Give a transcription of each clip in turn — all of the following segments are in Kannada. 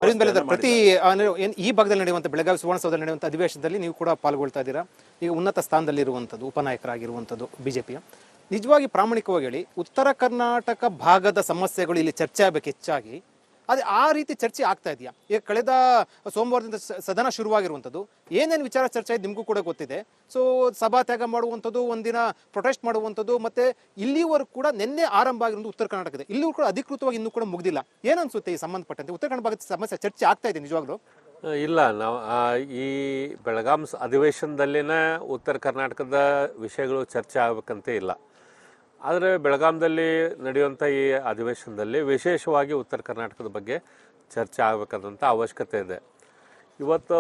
ಅರವಿಂದ್ ಬೆಲ್ಲದರ್, ಪ್ರತಿ ಈ ಭಾಗದಲ್ಲಿ ನಡೆಯುವಂಥ ಬೆಳಗಾವಿ ಸುವರ್ಣಸೌಧದಲ್ಲಿ ನಡೆಯುವಂಥ ಅಧಿವೇಶನದಲ್ಲಿ ನೀವು ಕೂಡ ಪಾಲ್ಗೊಳ್ತಾ ಇದ್ದೀರಾ. ಈಗ ಉನ್ನತ ಸ್ಥಾನದಲ್ಲಿ ಇರುವಂಥದ್ದು ಉಪನಾಯಕರಾಗಿರುವಂಥದ್ದು ಬಿಜೆಪಿಯ. ನಿಜವಾಗಿ ಪ್ರಾಮಾಣಿಕವಾಗಿ ಹೇಳಿ, ಉತ್ತರ ಕರ್ನಾಟಕ ಭಾಗದ ಸಮಸ್ಯೆಗಳು ಇಲ್ಲಿ ಚರ್ಚೆ ಆಗಬೇಕು ಹೆಚ್ಚಾಗಿ. ಅದೇ ಆ ರೀತಿ ಚರ್ಚೆ ಆಗ್ತಾ ಇದೆಯಾ? ಈಗ ಕಳೆದ ಸೋಮವಾರದಿಂದ ಸದನ ಶುರುವಾಗಿರುವಂಥದ್ದು, ಏನೇನು ವಿಚಾರ ಚರ್ಚೆ ಆಯ್ತು ನಿಮಗೂ ಕೂಡ ಗೊತ್ತಿದೆ. ಸೊ ಸಭಾತ್ಯಾಗ ಮಾಡುವಂಥದ್ದು, ಒಂದಿನ ಪ್ರೊಟೆಸ್ಟ್ ಮಾಡುವಂಥದ್ದು, ಮತ್ತೆ ಇಲ್ಲಿವರೆಗೂ ಕೂಡ ನಿನ್ನೆ ಆರಂಭ ಆಗಿರೋದು ಉತ್ತರ ಕರ್ನಾಟಕದ, ಇಲ್ಲಿಯೂ ಕೂಡ ಅಧಿಕೃತವಾಗಿ ಇನ್ನೂ ಕೂಡ ಮುಗ್ದಿಲ್ಲ. ಏನನ್ಸುತ್ತೆ ಈ ಸಂಬಂಧಪಟ್ಟಂತೆ ಉತ್ತರ ಕನ್ನಡ ಭಾಗದ ಸಮಸ್ಯೆ ಚರ್ಚೆ ಆಗ್ತಾ ಇದೆ ನಿಜವಾಗ್ಲೂ? ಇಲ್ಲ, ನಾವು ಈ ಬೆಳಗಾಂ ಅಧಿವೇಶನದಲ್ಲಿನ ಉತ್ತರ ಕರ್ನಾಟಕದ ವಿಷಯಗಳು ಚರ್ಚೆ ಆಗಬೇಕಂತ ಇಲ್ಲ. ಆದರೆ ಬೆಳಗಾಂದಲ್ಲಿ ನಡೆಯುವಂಥ ಈ ಅಧಿವೇಶನದಲ್ಲಿ ವಿಶೇಷವಾಗಿ ಉತ್ತರ ಕರ್ನಾಟಕದ ಬಗ್ಗೆ ಚರ್ಚೆ ಆಗಬೇಕಾದಂಥ ಅವಶ್ಯಕತೆ ಇದೆ. ಇವತ್ತು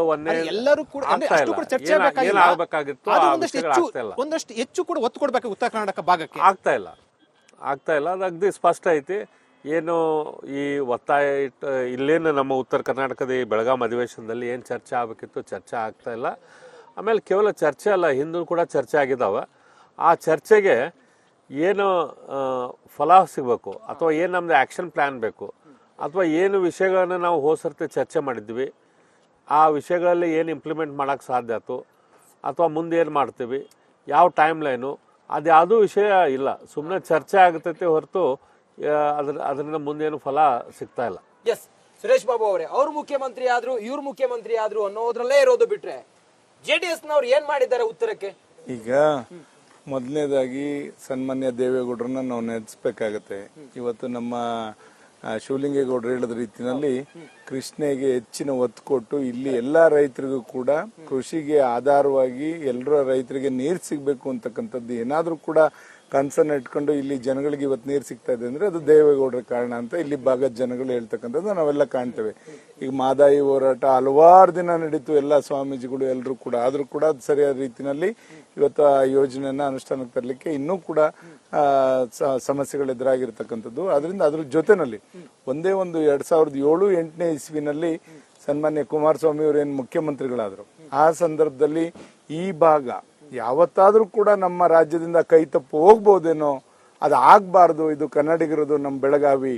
ಎಲ್ಲರೂ ಕೂಡ ಏನಾಗಬೇಕಾಗಿತ್ತು ಒಂದಷ್ಟು ಹೆಚ್ಚು ಕೂಡ ಒತ್ತು ಕೊಡಬೇಕು ಉತ್ತರ ಕರ್ನಾಟಕ ಭಾಗಕ್ಕೆ. ಆಗ್ತಾ ಇಲ್ಲ. ಅದು ಅಗದಿ ಸ್ಪಷ್ಟ ಐತಿ. ಏನು ಈ ಒತ್ತಾಯ ಇಲ್ಲೇನು ನಮ್ಮ ಉತ್ತರ ಕರ್ನಾಟಕದ ಈ ಬೆಳಗಾಂ ಅಧಿವೇಶನದಲ್ಲಿ ಏನು ಚರ್ಚೆ ಆಗಬೇಕಿತ್ತು ಚರ್ಚೆ ಆಗ್ತಾ ಇಲ್ಲ. ಆಮೇಲೆ ಕೇವಲ ಚರ್ಚೆ ಅಲ್ಲ, ಹಿಂದೂ ಕೂಡ ಚರ್ಚೆ ಆಗಿದ್ದಾವೆ. ಆ ಚರ್ಚೆಗೆ ಏನು ಫಲ ಸಿಗಬೇಕು, ಅಥವಾ ಏನು ನಮ್ಮದು ಆ್ಯಕ್ಷನ್ ಪ್ಲ್ಯಾನ್ ಬೇಕು, ಅಥವಾ ಏನು ವಿಷಯಗಳನ್ನು ನಾವು ಹೋಸರ್ತಿ ಚರ್ಚೆ ಮಾಡಿದ್ವಿ ಆ ವಿಷಯಗಳಲ್ಲಿ ಏನು ಇಂಪ್ಲಿಮೆಂಟ್ ಮಾಡೋಕ್ಕೆ ಸಾಧ್ಯ ಆಯ್ತು, ಅಥವಾ ಮುಂದೆ ಏನು ಮಾಡ್ತೀವಿ, ಯಾವ ಟೈಮ್ ಲೈನು, ಅದು ಯಾವುದೂ ವಿಷಯ ಇಲ್ಲ. ಸುಮ್ಮನೆ ಚರ್ಚೆ ಆಗುತ್ತೈತೆ ಹೊರತು ಅದರಿಂದ ಮುಂದೇನು ಫಲ ಸಿಗ್ತಾ ಇಲ್ಲ. ಎಸ್ ಸುರೇಶ್ ಬಾಬು ಅವರೇ, ಅವ್ರು ಮುಖ್ಯಮಂತ್ರಿ ಆದ್ರು ಇವ್ರು ಮುಖ್ಯಮಂತ್ರಿ ಆದ್ರು ಅನ್ನೋದ್ರಲ್ಲೇ ಇರೋದು ಬಿಟ್ರೆ JDS ನವ್ರು ಏನ್ ಮಾಡಿದ್ದಾರೆ ಉತ್ತರಕ್ಕೆ? ಈಗ ಮೊದಲನೇದಾಗಿ ಸನ್ಮಾನ್ಯ ದೇವೇಗೌಡರನ್ನ ನಾವು ನೆನೆಸ್ಬೇಕಾಗತ್ತೆ. ಇವತ್ತು ನಮ್ಮ ಶಿವಲಿಂಗೇಗೌಡರು ಹೇಳಿದ ರೀತಿಯಲ್ಲಿ ಕೃಷ್ಣೆಗೆ ಹೆಚ್ಚಿನ ಒತ್ತು ಕೊಟ್ಟು ಇಲ್ಲಿ ಎಲ್ಲಾ ರೈತರಿಗೂ ಕೂಡ ಕೃಷಿಗೆ ಆಧಾರವಾಗಿ ಎಲ್ಲರ ರೈತರಿಗೆ ನೀರು ಸಿಗಬೇಕು ಅಂತಕ್ಕಂಥದ್ದು ಏನಾದ್ರೂ ಕೂಡ ಕನ್ಸರ್ನ್ ಇಟ್ಕೊಂಡು ಇಲ್ಲಿ ಜನಗಳಿಗೆ ಇವತ್ತು ನೀರು ಸಿಗ್ತಾ ಇದೆ ಅಂದ್ರೆ ಅದು ದೇವೇಗೌಡರ ಕಾರಣ ಅಂತ ಇಲ್ಲಿ ಭಾಗದ ಜನಗಳು ಹೇಳ್ತಕ್ಕಂಥದ್ದು ನಾವೆಲ್ಲ ಕಾಣ್ತೇವೆ. ಈಗ ಮಾದಾಯಿ ಹೋರಾಟ ಹಲವಾರು ದಿನ ನಡೀತು, ಎಲ್ಲ ಸ್ವಾಮೀಜಿಗಳು ಎಲ್ಲರೂ ಕೂಡ, ಆದ್ರೂ ಕೂಡ ಅದು ಸರಿಯಾದ ರೀತಿಯಲ್ಲಿ ಇವತ್ತು ಆ ಯೋಜನೆಯನ್ನ ಅನುಷ್ಠಾನಕ್ಕೆ ತರಲಿಕ್ಕೆ ಇನ್ನೂ ಕೂಡ ಸಮಸ್ಯೆಗಳು ಎದುರಾಗಿರ್ತಕ್ಕಂಥದ್ದು. ಅದರಿಂದ ಅದ್ರ ಜೊತೆನಲ್ಲಿ ಒಂದೇ ಒಂದು 2007-8ನೇ ಇಸ್ವಿನಲ್ಲಿ ಸನ್ಮಾನ್ಯ ಕುಮಾರಸ್ವಾಮಿ ಅವರು ಏನು ಮುಖ್ಯಮಂತ್ರಿಗಳಾದ್ರು ಆ ಸಂದರ್ಭದಲ್ಲಿ ಈ ಭಾಗ ಯಾವತ್ತಾದ್ರೂ ಕೂಡ ನಮ್ಮ ರಾಜ್ಯದಿಂದ ಕೈ ತಪ್ಪು ಹೋಗ್ಬೋದೇನೋ, ಅದು ಆಗ್ಬಾರ್ದು, ಇದು ಕನ್ನಡಿಗರದು, ನಮ್ಮ ಬೆಳಗಾವಿ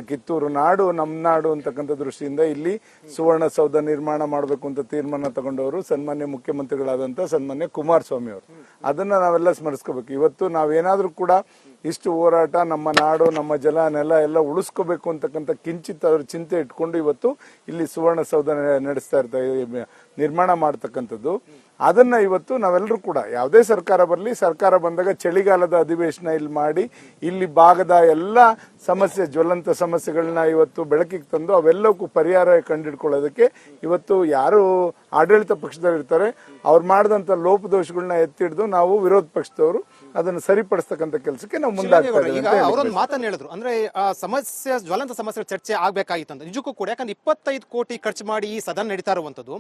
ಕಿತ್ತೂರು ನಾಡು ನಮ್ಮ ನಾಡು ಅಂತಕ್ಕಂಥ ದೃಷ್ಟಿಯಿಂದ ಇಲ್ಲಿ ಸುವರ್ಣಸೌಧ ನಿರ್ಮಾಣ ಮಾಡಬೇಕು ಅಂತ ತೀರ್ಮಾನ ತಗೊಂಡವರು ಸನ್ಮಾನ್ಯ ಮುಖ್ಯಮಂತ್ರಿಗಳಾದಂಥ ಸನ್ಮಾನ್ಯ ಕುಮಾರಸ್ವಾಮಿ ಅವರು. ಅದನ್ನ ನಾವೆಲ್ಲ ಸ್ಮರಿಸ್ಕೋಬೇಕು. ಇವತ್ತು ನಾವೇನಾದ್ರೂ ಕೂಡ ಇಷ್ಟು ಹೋರಾಟ, ನಮ್ಮ ನಾಡು, ನಮ್ಮ ಜಲ, ನೆಲ ಎಲ್ಲ ಉಳಿಸ್ಕೋಬೇಕು ಅಂತಕ್ಕಂಥ ಕಿಂಚಿತ್ ಅದ್ರ ಚಿಂತೆ ಇಟ್ಕೊಂಡು ಇವತ್ತು ಇಲ್ಲಿ ಸುವರ್ಣಸೌಧ ನಡೆಸ್ತಾ ಇರ್ತಾರೆ, ನಿರ್ಮಾಣ ಮಾಡ್ತಕ್ಕಂಥದ್ದು. ಅದನ್ನ ಇವತ್ತು ನಾವೆಲ್ಲರೂ ಕೂಡ ಯಾವುದೇ ಸರ್ಕಾರ ಬರಲಿ, ಸರ್ಕಾರ ಬಂದಾಗ ಚಳಿಗಾಲದ ಅಧಿವೇಶನ ಇಲ್ಲಿ ಮಾಡಿ ಇಲ್ಲಿ ಭಾಗದ ಎಲ್ಲ ಸಮಸ್ಯೆ, ಜ್ವಲಂತ ಸಮಸ್ಯೆಗಳನ್ನ ಇವತ್ತು ಬೆಳಕಿಗೆ ತಂದು ಅವೆಲ್ಲಕ್ಕೂ ಪರಿಹಾರ ಕಂಡಿಡ್ಕೊಳ್ಳೋದಕ್ಕೆ ಇವತ್ತು ಯಾರು ಆಡಳಿತ ಪಕ್ಷದಲ್ಲಿರ್ತಾರೆ ಅವ್ರು ಮಾಡಿದಂತ ಲೋಪದೋಷಗಳನ್ನ ಎತ್ತಿಡಿದು ನಾವು ವಿರೋಧ ಪಕ್ಷದವರು ಅದನ್ನು ಸರಿಪಡಿಸ್ತಕ್ಕಂಥ ಕೆಲಸಕ್ಕೆ ನಾವು ಮುಂದಾಗ್ತಾ ಇದ್ದೀವಿ. ಅವರೊಂದು ಮಾತನ್ನ ಹೇಳಿದ್ರು, ಅಂದ್ರೆ ಸಮಸ್ಯೆ, ಜ್ವಲಂತ ಸಮಸ್ಯೆ ಚರ್ಚೆ ಆಗ್ಬೇಕಾಗಿತ್ತು ಅಂತ. ನಿಜಕ್ಕೂ ಕೂಡ, ಯಾಕಂದ್ರೆ 25 ಕೋಟಿ ಖರ್ಚು ಮಾಡಿ ಈ ಸದನ ನಡೀತಾ ಇರುವಂತದ್ದು.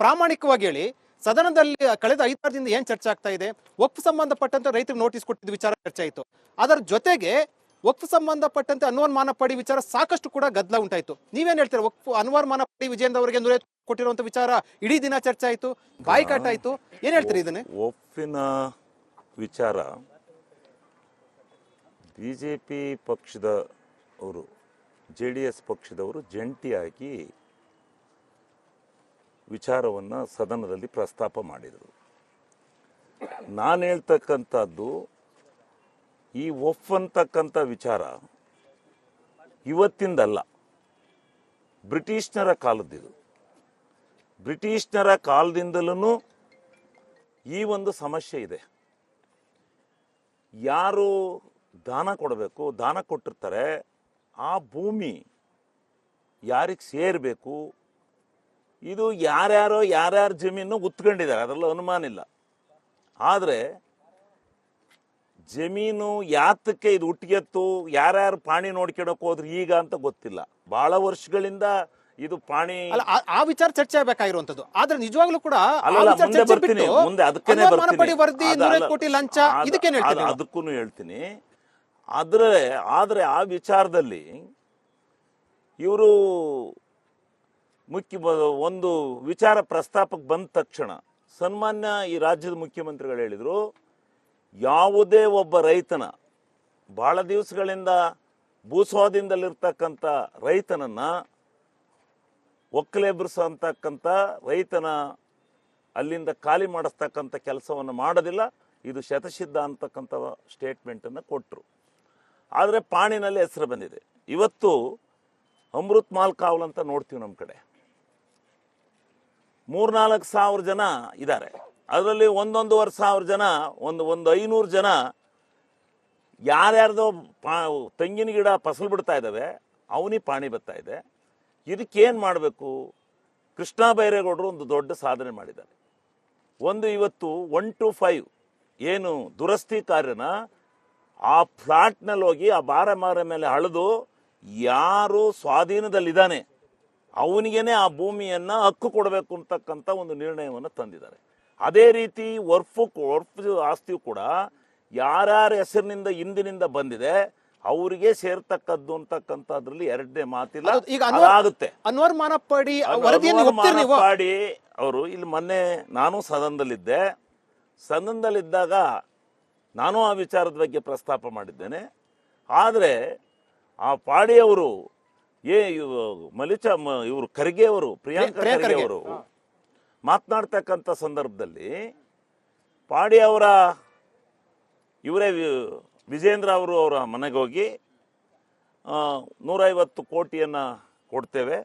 ಪ್ರಾಮಾಣಿಕವಾಗಿ ಹೇಳಿ, ಸದನದಲ್ಲಿ ಕಳೆದ 5 ದಿನದಿಂದ ಏನ್ ಚರ್ಚೆ ಆಗ್ತಾ ಇದೆ? ವಕ್ಫ್ ಸಂಬಂಧಪಟ್ಟಂತೆ ರೈತರಿಗೆ ನೋಟಿಸ್ ಕೊಟ್ಟಿದ್ದ ವಿಚಾರ ಚರ್ಚೆ ಆಯಿತು. ಅದರ ಜೊತೆಗೆ ವಕ್ಫ್ ಸಂಬಂಧಪಟ್ಟಂತೆ ಅನ್ವರ್ ಮಾನಪಡಿ ವಿಚಾರ ಸಾಕಷ್ಟು ಕೂಡ ಗದ್ದಲ ಉಂಟಾಯಿತು. ನೀವೇನ್ ಹೇಳ್ತೀರಾ? ವಕ್ಫ್ ಅನ್ವರ್ ಮಾನಪಡಿ ವಿಜೇಂದ್ರ ಅವರಿಗೆ ಕೊಟ್ಟಿರುವಂತ ವಿಚಾರ ಇಡೀ ದಿನ ಚರ್ಚೆ ಆಯಿತು, ಬಾಯ್ಕಾಟ್ ಆಯಿತು. ಏನ್ ಹೇಳ್ತೀರಿ ಇದನ್ನೇ? ವಕ್ಫಿನ ವಿಚಾರ ಬಿಜೆಪಿ ಪಕ್ಷದವರು JDS ಪಕ್ಷದವರು ಜಂಟಿಯಾಗಿ ವಿಚಾರವನ್ನು ಸದನದಲ್ಲಿ ಪ್ರಸ್ತಾಪ ಮಾಡಿದರು. ನಾನು ಹೇಳ್ತಕ್ಕಂಥದ್ದು ಈ ವಕ್ಫ್ ಅಂತಕ್ಕಂಥ ವಿಚಾರ ಇವತ್ತಿಂದಲ್ಲ, ಬ್ರಿಟಿಷ್ನರ ಕಾಲದ್ದಿದು. ಬ್ರಿಟಿಷ್ನರ ಕಾಲದಿಂದಲೂ ಈ ಒಂದು ಸಮಸ್ಯೆ ಇದೆ. ಯಾರು ದಾನ ಕೊಡಬೇಕು, ದಾನ ಕೊಟ್ಟಿರ್ತಾರೆ, ಆ ಭೂಮಿ ಯಾರಿಗೆ ಸೇರಬೇಕು, ಇದು ಯಾರ್ಯಾರ ಜಮೀನು ಉತ್ಕೊಂಡಿದ್ದಾರೆ, ಅದರಲ್ಲಿ ಅನುಮಾನ ಇಲ್ಲ. ಆದರೆ ಜಮೀನು ಯಾತಕ್ಕೆ ಇದು ಹುಟ್ಟಿಗೆತ್ತು, ಯಾರ್ಯಾರು ಪಾಣಿ ನೋಡ್ಕೊಳಕ್ ಹೋದ್ರು ಈಗ ಅಂತ ಗೊತ್ತಿಲ್ಲ. ಬಹಳ ವರ್ಷಗಳಿಂದ ಇದು ಪಾಣಿ ಆ ವಿಚಾರ ಚರ್ಚೆ ಆಗಬೇಕಾಗಿರುವಂತದ್ದು. ಆದ್ರೆ ನಿಜವಾಗ್ಲೂ ಕೂಡ ಮುಂದೆ ಬರ್ತೀನಿ, ಮುಂದೆ ಅದಕ್ಕೇನೆ ಅದಕ್ಕೂ ಹೇಳ್ತೀನಿ. ಆದ್ರೆ ಆ ವಿಚಾರದಲ್ಲಿ ಇವರು ಒಂದು ವಿಚಾರ ಪ್ರಸ್ತಾಪಕ್ಕೆ ಬಂದ ತಕ್ಷಣ ಸನ್ಮಾನ್ಯ ಈ ರಾಜ್ಯದ ಮುಖ್ಯಮಂತ್ರಿಗಳು ಹೇಳಿದ್ರು, ಯಾವುದೇ ಒಬ್ಬ ರೈತನ ಬಹಳ ದಿವಸಗಳಿಂದ ಭೂಸ್ವಾಧೀನದಲ್ಲಿರ್ತಕ್ಕಂಥ ರೈತನನ್ನ ಒಕ್ಕಲೆಬ್ರಿಸತಕ್ಕಂಥ ರೈತನ ಅಲ್ಲಿಂದ ಖಾಲಿ ಮಾಡಿಸ್ತಕ್ಕಂಥ ಕೆಲಸವನ್ನು ಮಾಡೋದಿಲ್ಲ, ಇದು ಶತಸಿದ್ಧ ಅಂತಕ್ಕಂಥ ಸ್ಟೇಟ್ಮೆಂಟನ್ನು ಕೊಟ್ಟರು. ಆದರೆ ಪಾಣಿನಲ್ಲಿ ಹೆಸರು ಬಂದಿದೆ. ಇವತ್ತು ಅಮೃತ್ ಮಾಲ್ ಕಾವಲ್ ಅಂತ ನೋಡ್ತೀವಿ ನಮ್ಮ ಕಡೆ 3-4 ಸಾವಿರ ಜನ ಇದ್ದಾರೆ. ಅದರಲ್ಲಿ 1-1.5 ಸಾವಿರ ಜನ, ಒಂದು 500 ಜನ ಯಾರ್ಯಾರ್ದೋ ತೆಂಗಿನ ಗಿಡ ಫಸಲು ಬಿಡ್ತಾ ಇದ್ದಾವೆ, ಅವನಿ ಪಾಣಿ ಬರ್ತಾ ಇದೆ. ಇದಕ್ಕೇನು ಮಾಡಬೇಕು? ಕೃಷ್ಣ ಬೈರೇಗೌಡರು ಒಂದು ದೊಡ್ಡ ಸಾಧನೆ ಮಾಡಿದ್ದಾರೆ. ಇವತ್ತು 1 to 5 ಏನು ದುರಸ್ತಿ ಕಾರ್ಯನ ಆ ಫ್ಲಾಟ್ನಲ್ಲಿ ಹೋಗಿ ಆ ಬಾರ ಮೇಲೆ ಅಳೆದು ಯಾರು ಸ್ವಾಧೀನದಲ್ಲಿದ್ದಾನೆ ಅವನಿಗೇನೆ ಆ ಭೂಮಿಯನ್ನ ಹಕ್ಕು ಕೊಡಬೇಕು ಅಂತಕ್ಕಂಥ ಒಂದು ನಿರ್ಣಯವನ್ನು ತಂದಿದ್ದಾರೆ. ಅದೇ ರೀತಿ ವರ್ಫ್ ಆಸ್ತಿಯು ಕೂಡ ಯಾರ್ಯಾರ ಹೆಸರಿನಿಂದ ಹಿಂದಿನಿಂದ ಬಂದಿದೆ ಅವರಿಗೆ ಸೇರ್ತಕ್ಕದ್ದು ಅಂತಕ್ಕಂಥದ್ರಲ್ಲಿ ಎರಡನೇ ಮಾತಿಲ್ಲ. ಈಗ ಅದಾಗುತ್ತೆ. ಅನ್ವರ್ ಮಾನಪ್ಪಾಡಿ ವರದಿಯನ್ನು ಒಪ್ತೀರಿ ನೀವು? ಮಾನಪ್ಪಾಡಿ ಅವರು ಇಲ್ಲಿ ಮೊನ್ನೆ ನಾನು ಸದನದಲ್ಲಿದ್ದಾಗ ನಾನು ಆ ವಿಚಾರದ ಬಗ್ಗೆ ಪ್ರಸ್ತಾಪ ಮಾಡಿದ್ದೇನೆ. ಆದರೆ ಆ ಪಾಡಿಯವರು ಇವರು ಖರ್ಗೆ ಅವರು, ಪ್ರಿಯಾಂಕಾ ಖರ್ಗೆ ಅವರು ಮಾತನಾಡ್ತಕ್ಕಂಥ ಸಂದರ್ಭದಲ್ಲಿ ಪಾಡಿ ಅವರ ಇವರೇ ವಿಜೇಂದ್ರ ಅವರು ಅವರ ಮನೆಗೆ ಹೋಗಿ 150 ಕೋಟಿಯನ್ನು ಕೊಡ್ತೇವೆ,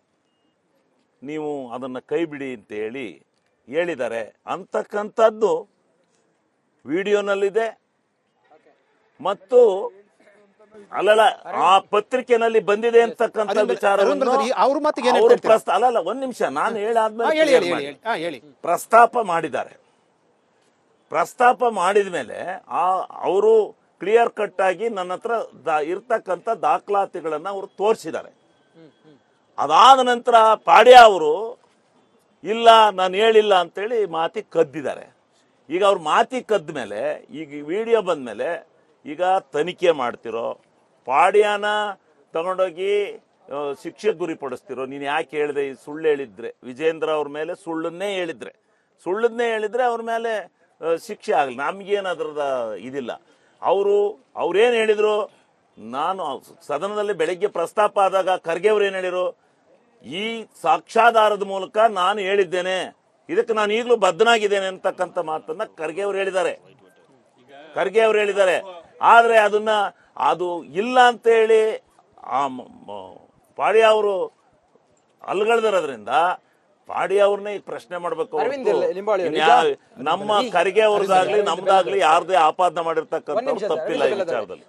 ನೀವು ಅದನ್ನು ಕೈ ಬಿಡಿ ಅಂತ ಹೇಳಿದ್ದಾರೆ ಅಂತಕ್ಕಂಥದ್ದು ವಿಡಿಯೋನಲ್ಲಿದೆ. ಮತ್ತು ಅಲ್ಲಲ್ಲ ಆ ಪತ್ರಿಕೆನಲ್ಲಿ ಬಂದಿದೆ ಅಂತಕ್ಕಂಥ ವಿಚಾರವನ್ನು ಒಂದ್ ನಿಮಿಷ ನಾನು ಹೇಳಾದ್ಮೇಲೆ ಪ್ರಸ್ತಾಪ ಮಾಡಿದ್ದಾರೆ. ಪ್ರಸ್ತಾಪ ಮಾಡಿದ ಮೇಲೆ ಅವರು ಕ್ಲಿಯರ್ ಕಟ್ ಆಗಿ ನನ್ನ ಹತ್ರ ಇರ್ತಕ್ಕಂಥ ದಾಖಲಾತಿಗಳನ್ನ ಅವರು ತೋರಿಸಿದ್ದಾರೆ. ಅದಾದ ನಂತರ ಪಾಡ್ಯ ಅವರು ಇಲ್ಲ ನಾನು ಹೇಳಿಲ್ಲ ಅಂತೇಳಿ ಮಾತಿ ಕದ್ದಿದ್ದಾರೆ. ಈಗ ಅವ್ರ ಮಾತಿ ಕದ್ದ ಮೇಲೆ ಈಗ ವಿಡಿಯೋ ಬಂದ ಮೇಲೆ ಈಗ ತನಿಖೆ ಮಾಡ್ತಿರೋ, ಪಾಡ್ಯನ ತಗೊಂಡೋಗಿ ಶಿಕ್ಷೆಗೆ ಗುರಿಪಡಿಸ್ತಿರೋ, ನೀನು ಯಾಕೆ ಹೇಳಿದೆ ಸುಳ್ಳು ಹೇಳಿದ್ರೆ, ವಿಜೇಂದ್ರ ಅವ್ರ ಮೇಲೆ ಸುಳ್ಳನ್ನೇ ಹೇಳಿದ್ರೆ ಅವ್ರ ಮೇಲೆ ಶಿಕ್ಷೆ ಆಗಲಿ, ನಮ್ಗೇನು ಅದರದ ಇದಿಲ್ಲ. ಅವ್ರೇನು ಹೇಳಿದ್ರು, ನಾನು ಸದನದಲ್ಲಿ ಬೆಳಗ್ಗೆ ಪ್ರಸ್ತಾಪ ಆದಾಗ ಖರ್ಗೆ ಅವ್ರು ಏನು ಹೇಳಿದ್ರು, ಈ ಸಾಕ್ಷ್ಯಾಧಾರದ ಮೂಲಕ ನಾನು ಹೇಳಿದ್ದೇನೆ, ಇದಕ್ಕೆ ನಾನು ಈಗಲೂ ಬದ್ಧನಾಗಿದ್ದೇನೆ ಅಂತಕ್ಕಂಥ ಮಾತನ್ನ ಖರ್ಗೆ ಅವರು ಹೇಳಿದ್ದಾರೆ. ಆದ್ರೆ ಅದು ಇಲ್ಲ ಅಂತ ಹೇಳಿ ಪಾಡ್ಯ ಅವರು ಅಲ್ಗಳ್ದಿರೋದ್ರಿಂದ ಪಾಡ್ಯ ಅವ್ರನ್ನೇ ಈಗ ಪ್ರಶ್ನೆ ಮಾಡ್ಬೇಕು. ನಮ್ಮ ಖರ್ಗೆ ಅವ್ರದ್ದಾಗ್ಲಿ ನಮ್ದಾಗ್ಲಿ ಯಾರದೇ ಆಪಾದನೆ ಮಾಡಿರ್ತಕ್ಕಂಥ ತಪ್ಪಿಲ್ಲ ಈ ವಿಚಾರದಲ್ಲಿ.